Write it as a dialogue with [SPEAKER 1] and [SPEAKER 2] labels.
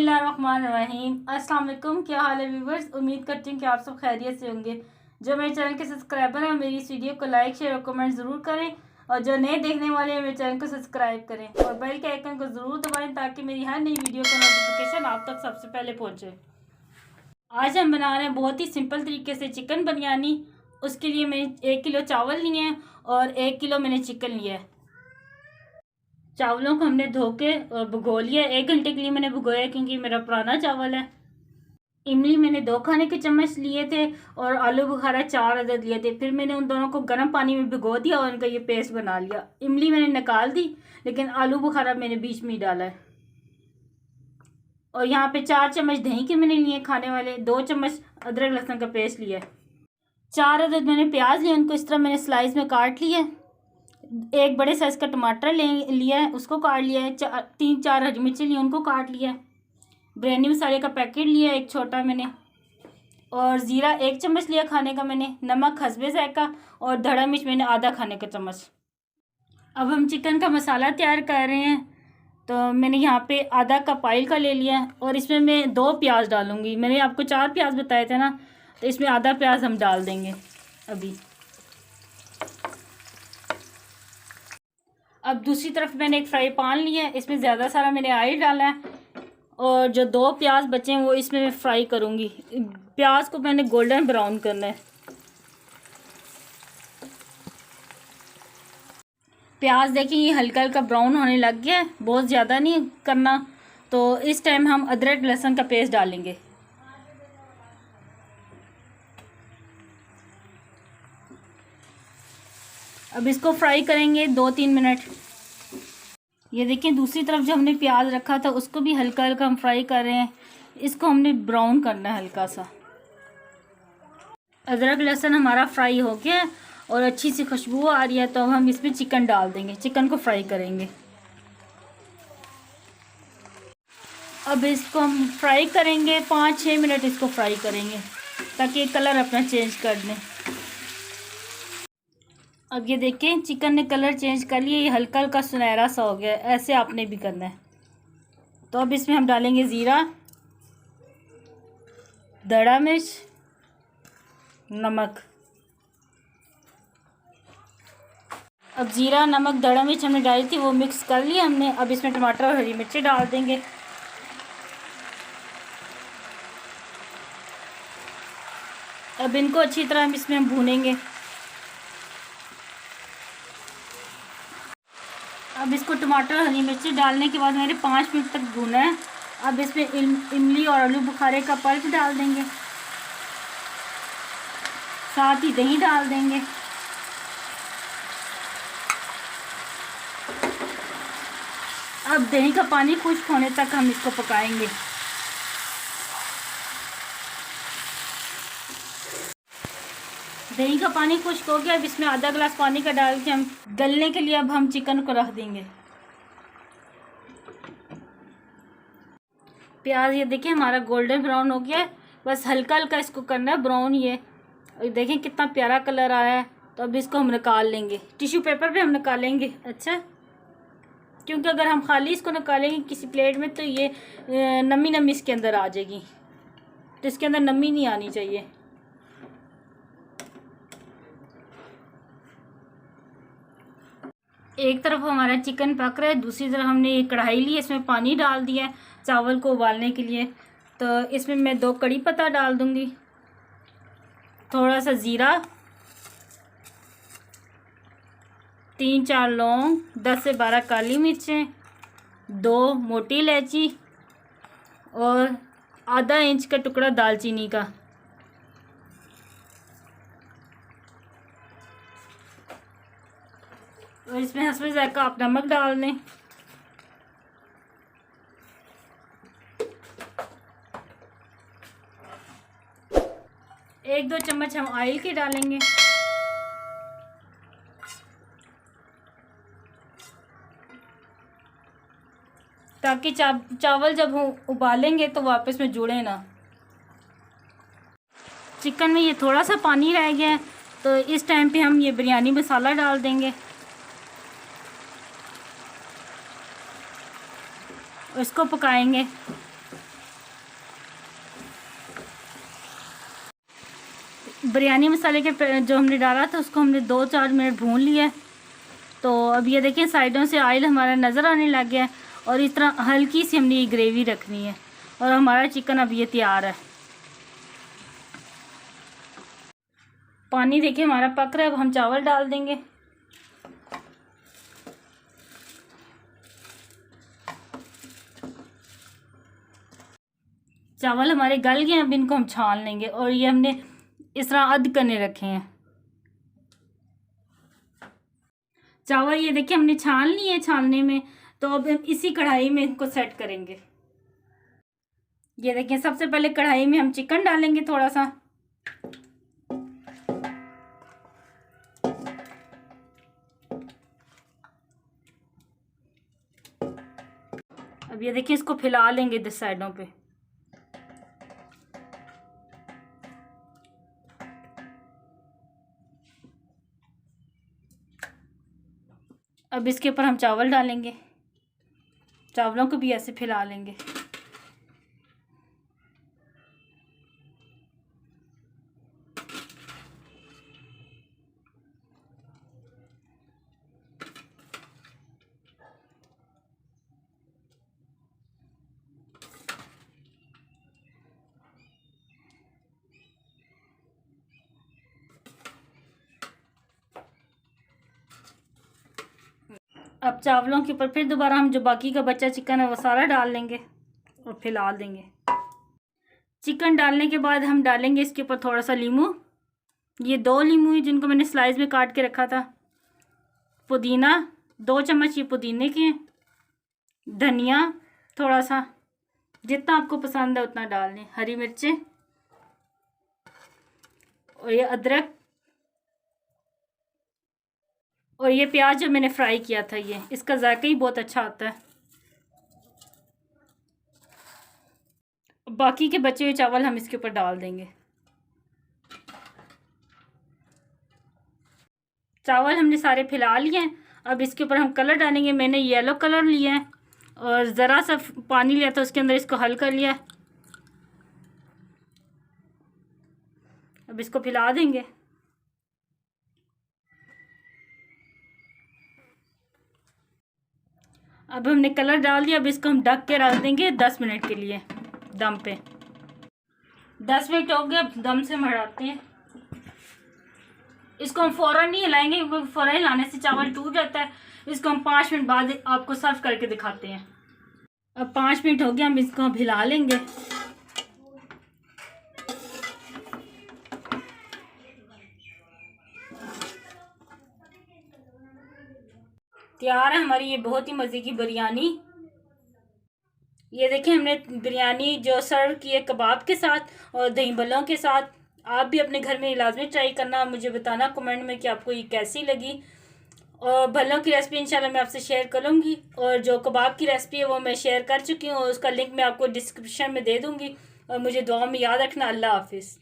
[SPEAKER 1] बिस्मिल्लाहिर्रहमानिर्रहीम। अस्सलाम वालेकुम। क्या हाल है व्यूवर्स? उम्मीद करती हूँ कि आप सब खैरियत से होंगे। जो मेरे चैनल के सब्सक्राइबर हैं मेरी इस वीडियो को लाइक शेयर और कमेंट ज़रूर करें, और जो नए देखने वाले हैं मेरे चैनल को सब्सक्राइब करें और बेल के आइकन को ज़रूर दबाएं ताकि मेरी हर नई वीडियो का नोटिफिकेशन आप तक सबसे पहले पहुँचे। आज हम बना रहे हैं बहुत ही सिंपल तरीके से चिकन बिरयानी। उसके लिए मैंने 1 किलो चावल लिए हैं और 1 किलो मैंने चिकन लिया है। चावलों को हमने धो के और भिगो लिया। 1 घंटे के लिए मैंने भिगोया क्योंकि मेरा पुराना चावल है। इमली मैंने 2 खाने के चम्मच लिए थे और आलू बुखारा 4 अदद लिए थे। फिर मैंने उन दोनों को गर्म पानी में भिगो दिया और उनका ये पेस्ट बना लिया। इमली मैंने निकाल दी लेकिन आलू बुखारा मैंने बीच में ही डाला है। और यहाँ पे 4 चम्मच दही के मैंने लिए खाने वाले, 2 चम्मच अदरक लहसुन का पेस्ट लिया है। 4 अदद मैंने प्याज लिए, उनको इस तरह मैंने स्लाइस में काट लिया है। 1 बड़े साइज़ का टमाटर लिया है, उसको काट लिया है। 3-4 हरी मिर्ची लिए, उनको काट लिया है। बिरयानी मसाले का पैकेट लिया है 1 छोटा मैंने, और ज़ीरा 1 चम्मच लिया खाने का मैंने। नमक हस्बे ज़ायका और धड़ा मिर्च मैंने आधा खाने का चम्मच। अब हम चिकन का मसाला तैयार कर रहे हैं। तो मैंने यहाँ पे आधा कप ऑयल का ले लिया है और इसमें मैं 2 प्याज डालूँगी। मैंने आपको 4 प्याज बताए थे ना, तो इसमें आधा प्याज हम डाल देंगे अभी। अब दूसरी तरफ मैंने एक फ्राई पैन लिया है, इसमें ज़्यादा सारा मैंने ऑयल डाला है और जो 2 प्याज बचे हैं वो इसमें मैं फ्राई करूँगी। प्याज को मैंने गोल्डन ब्राउन करना है। प्याज देखिए ये हल्का हल्का ब्राउन होने लग गया है, बहुत ज़्यादा नहीं करना। तो इस टाइम हम अदरक लहसुन का पेस्ट डालेंगे। अब इसको फ्राई करेंगे 2-3 मिनट। ये देखिए दूसरी तरफ जो हमने प्याज रखा था उसको भी हल्का हल्का हम फ्राई कर रहे हैं। इसको हमने ब्राउन करना है हल्का सा। अदरक लहसुन हमारा फ्राई हो गया है और अच्छी सी खुशबू आ रही है। तो अब हम इसमें चिकन डाल देंगे, चिकन को फ्राई करेंगे। अब इसको हम फ्राई करेंगे 5-6 मिनट, इसको फ्राई करेंगे ताकि कलर अपना चेंज कर दें। अब ये देखें चिकन ने कलर चेंज कर लिया, ये हल्का हल्का सुनहरा सा हो गया। ऐसे आपने भी करना है। तो अब इसमें हम डालेंगे ज़ीरा, धड़ा मिर्च, नमक। अब ज़ीरा नमक धड़ा मिर्च हमने डाली थी वो मिक्स कर लिया हमने। अब इसमें टमाटर और हरी मिर्ची डाल देंगे। अब इनको अच्छी तरह हम इसमें भूनेंगे। अब इसको टमाटर और हरी मिर्ची डालने के बाद मेरे 5 मिनट तक भूना है। अब इसमें इमली और आलू बुखारे का पल्प डाल देंगे, साथ ही दही डाल देंगे। अब दही का पानी खुश्क होने तक हम इसको पकाएंगे। दही का पानी खुश्क हो गया। अब इसमें आधा गिलास पानी का डाल के हम गलने के लिए अब हम चिकन को रख देंगे। प्याज ये देखिए हमारा गोल्डन ब्राउन हो गया है, बस हल्का हल्का इसको करना है ब्राउन। ये देखें कितना प्यारा कलर आया है। तो अब इसको हम निकाल लेंगे, टिश्यू पेपर पे हम निकालेंगे। अच्छा, क्योंकि अगर हम खाली इसको निकालेंगे किसी प्लेट में तो ये नमी नमी इसके अंदर आ जाएगी, तो इसके अंदर नमी नहीं आनी चाहिए। एक तरफ हमारा चिकन पक रहा है, दूसरी तरफ हमने एक कढ़ाई ली, इसमें पानी डाल दिया है चावल को उबालने के लिए। तो इसमें मैं 2 कड़ी पत्ता डाल दूंगी, थोड़ा सा ज़ीरा, 3-4 लौंग, 10 से 12 काली मिर्चें, 2 मोटी इलायची और आधा इंच का टुकड़ा दालचीनी का। और इसमें हस्बे ज़ायका आप नमक डाल दें। एक 2 चम्मच हम ऑयल के डालेंगे। ताकि चावल जब उबालेंगे तो वापस में जुड़े ना। चिकन में ये थोड़ा सा पानी रह गया है, तो इस टाइम पे हम ये बिरयानी मसाला डाल देंगे। इसको पकाएंगे। बिरयानी मसाले के जो हमने डाला था उसको हमने 2-4 मिनट भून लिया है। तो अब ये देखें साइडों से ऑयल हमारा नज़र आने लग गया है और इस तरह हल्की सी हमने ये ग्रेवी रखनी है और हमारा चिकन अब ये तैयार है। पानी देखिए हमारा पक रहा है। अब हम चावल डाल देंगे। चावल हमारे गल गए, अब इनको हम छान लेंगे और ये हमने इस तरह अध करने रखे हैं चावल। ये देखिए हमने छान लिए है छानने में। तो अब हम इसी कढ़ाई में इनको सेट करेंगे। ये देखिए सबसे पहले कढ़ाई में हम चिकन डालेंगे थोड़ा सा। अब ये देखिए इसको फैला लेंगे इधर साइडों पे। अब इसके ऊपर हम चावल डालेंगे। चावलों को भी ऐसे फैला लेंगे। अब चावलों के ऊपर फिर दोबारा हम जो बाकी का बचा चिकन है वो सारा डाल लेंगे और फैला देंगे। चिकन डालने के बाद हम डालेंगे इसके ऊपर थोड़ा सा नींबू। ये 2 नींबू है जिनको मैंने स्लाइस में काट के रखा था। पुदीना 2 चम्मच ये पुदीने के हैं। धनिया थोड़ा सा, जितना आपको पसंद है उतना डाल लें। हरी मिर्चें और ये अदरक और ये प्याज जो मैंने फ्राई किया था, ये इसका जायका ही बहुत अच्छा आता है। बाकी के बचे हुए चावल हम इसके ऊपर डाल देंगे। चावल हमने सारे फैला लिए हैं। अब इसके ऊपर हम कलर डालेंगे। मैंने येलो कलर लिया है और ज़रा सा पानी लिया था उसके अंदर इसको हल कर लिया। अब इसको फैला देंगे। अब हमने कलर डाल दिया। अब इसको हम ढक के रख देंगे 10 मिनट के लिए दम पे। 10 मिनट हो गए, अब दम से मढ़ाते हैं। इसको हम फ़ौरन नहीं हिलाएंगे क्योंकि फ़ौरन हिलाने से चावल टूट जाता है। इसको हम 5 मिनट बाद आपको सर्व करके दिखाते हैं। अब 5 मिनट हो गए, हम इसको हम हिला लेंगे। तैयार है हमारी ये बहुत ही मज़े की बिरयानी। ये देखिए हमने बिरयानी जो सर्व की है कबाब के साथ और दही भल्लों के साथ। आप भी अपने घर में लाजमी ट्राई करना, मुझे बताना कमेंट में कि आपको ये कैसी लगी। और भल्लों की रेसिपी इंशाल्लाह मैं आपसे शेयर करूँगी और जो कबाब की रेसिपी है वो मैं शेयर कर चुकी हूँ। उसका लिंक मैं आपको डिस्क्रिप्शन में दे दूँगी। और मुझे दुआ में याद रखना। अल्लाह हाफिज़।